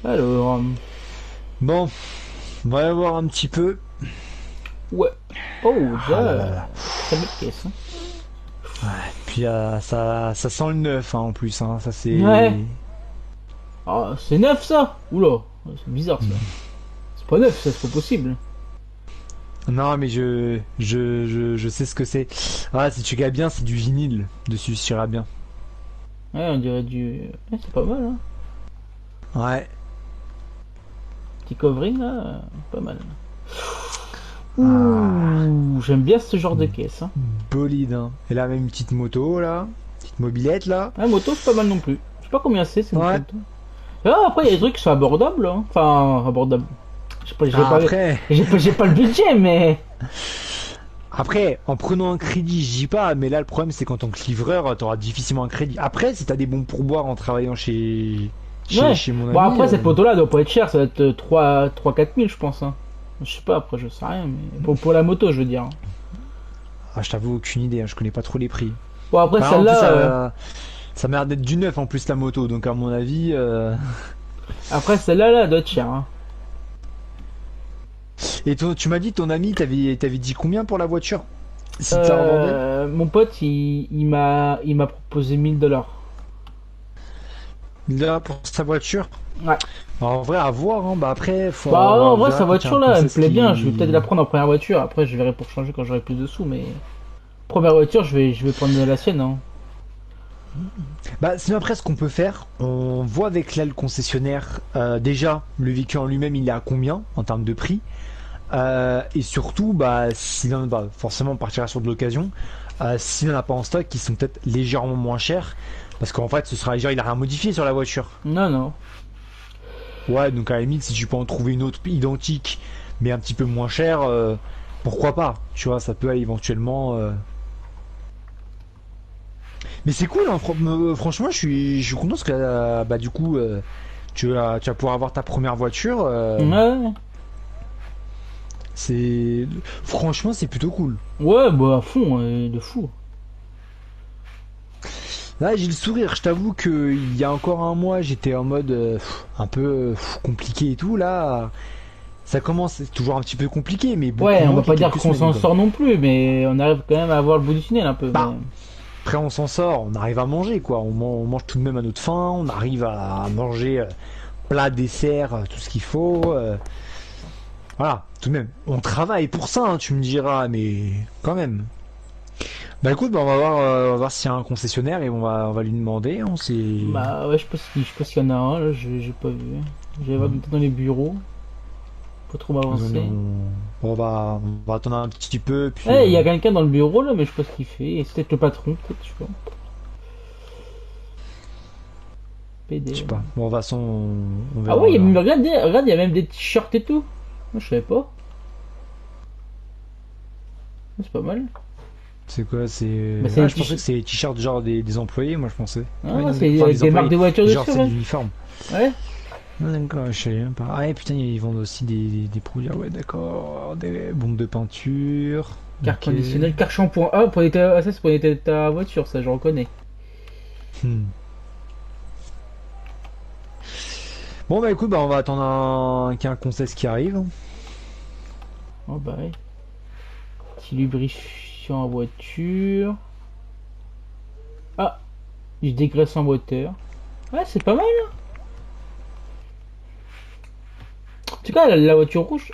Alors, Bon, on va y voir un petit peu. ouais. Oh, Ah déjà, là là là. très belle caisse. Hein. Puis ça sent le neuf hein, en plus. Hein. Ça Ouais. c'est. Ah, c'est neuf ça. Oula, c'est bizarre ça. C'est pas neuf ça, c'est pas possible. Non mais je sais ce que c'est. Ah si tu regardes bien, c'est du vinyle dessus, si tu regardes bien. Ouais, on dirait du. Ouais, c'est pas mal, hein. Ouais. Petit covering là, pas mal. Ah, Ouh, j'aime bien ce genre de caisse. Hein. bolide. Hein. Et là même une petite moto là, petite mobilette là. Ouais, moto, c'est pas mal non plus. Je sais pas combien c'est une Ouais. moto. Ah, après, il y a des trucs qui sont abordables. Hein. Enfin, abordables. Je sais pas, Ah, après, j'ai pas le budget, mais. après, en prenant un crédit, je dis pas, mais là le problème c'est qu'en tant que livreur, t'auras difficilement un crédit. Après, si t'as des bons pourboires en travaillant Ouais. chez mon Bon, ami, après, cette moto-là, elle doit pas être chère. Ça va être 3 4 000, je pense. Hein. Je sais pas, après, je sais rien. Mais pour la moto, je veux dire. Hein. ah, je t'avoue aucune idée, hein, je connais pas trop les prix. Bon, après, Bah, en plus, celle-là. ça m'a l'air d'être du neuf en plus la moto, donc à mon avis. Après, celle-là, là, elle doit être chère. Hein. Et tu m'as dit ton ami, t'avais dit combien pour la voiture? Si tu la revendais? Mon pote, il m'a proposé 1000 $. Là pour sa voiture? Ouais. En vrai, à voir. Hein. Bah après, Bah, non, en on vrai, verra sa quand il y a un voiture là, elle me conseil plaît bien. Je vais peut-être la qui. prendre en première voiture. Après, je verrai pour changer quand j'aurai plus de sous. Mais première voiture, je vais prendre la sienne. Hein. Bah, sinon après, ce qu'on peut faire, on voit avec là le concessionnaire. Déjà, le véhicule en lui-même, il est à combien en termes de prix? Et surtout, bah, s'il en bah, forcément, on partira sur de l'occasion. S'il n'en a pas en stock, qui sont peut-être légèrement moins chers. Parce qu'en fait, ce sera légère, il a rien modifié sur la voiture. Non, non. Ouais, donc à la limite, si tu peux en trouver une autre identique, mais un petit peu moins chère, pourquoi pas? Tu vois, ça peut éventuellement. Mais c'est cool, hein, franchement, je suis content parce que bah, du coup, tu vas pouvoir avoir ta première voiture. Ouais, C'est franchement, c'est plutôt cool. ouais, bah à fond, de fou. Là, j'ai le sourire. Je t'avoue que il y a encore un mois, j'étais en mode un peu compliqué et tout. Là, ça commence, c'est toujours un petit peu compliqué, mais beaucoup Ouais, on moins va qu'il y pas a dire quelques qu'on semaines s'en quoi. sort non plus, mais on arrive quand même à voir le bout du tunnel un peu. Mais Bah, après, on s'en sort, on arrive à manger quoi. On mange tout de même à notre faim, on arrive à manger plat, dessert, tout ce qu'il faut. Voilà, tout de même. On travaille pour ça, hein, tu me diras, mais quand même. Bah écoute, bah, on va voir s'il y a un concessionnaire et on va lui demander. On sait. bah ouais, je sais pas s'il y en a un, là, j'ai pas vu. J'allais voir dans les bureaux, pas trop m'avancer. On va attendre un petit peu, puis Eh, il y a quelqu'un dans le bureau là, mais je sais pas ce qu'il fait. Et c'est peut-être le patron, peut-être, je sais pas. je sais PD. pas. Bon, de toute façon, on Ah verra, ouais, on verra. regarde, il y a même des t-shirts et tout. Moi, je savais pas. C'est pas mal. C'est quoi? Bah, c'est Ah, des je pensais que t-shirts. c'est les t-shirts genre des employés, moi je pensais. Ouais, Ah, non, c'est enfin avec des des marques employés. de voitures Genre dessus, c'est ouais. l'uniforme. Ouais. Ah, d'accord, je savais même pas. Ah, et putain, ils vendent aussi des produits. Ah ouais, d'accord. Des bombes de peinture. Carte Ok. conditionnelle, carte shampoing. Ah, pour nettoyer, ah, ça c'est pour nettoyer ta voiture, ça je reconnais. Hmm. Bon, bah écoute, bah, on va attendre qu'il y ait un conseil qui arrive. Oh bah ouais. Petit lubrifiant en voiture. Ah, du dégraissant moteur. Ouais, c'est pas mal. Hein. En tout cas, la voiture rouge.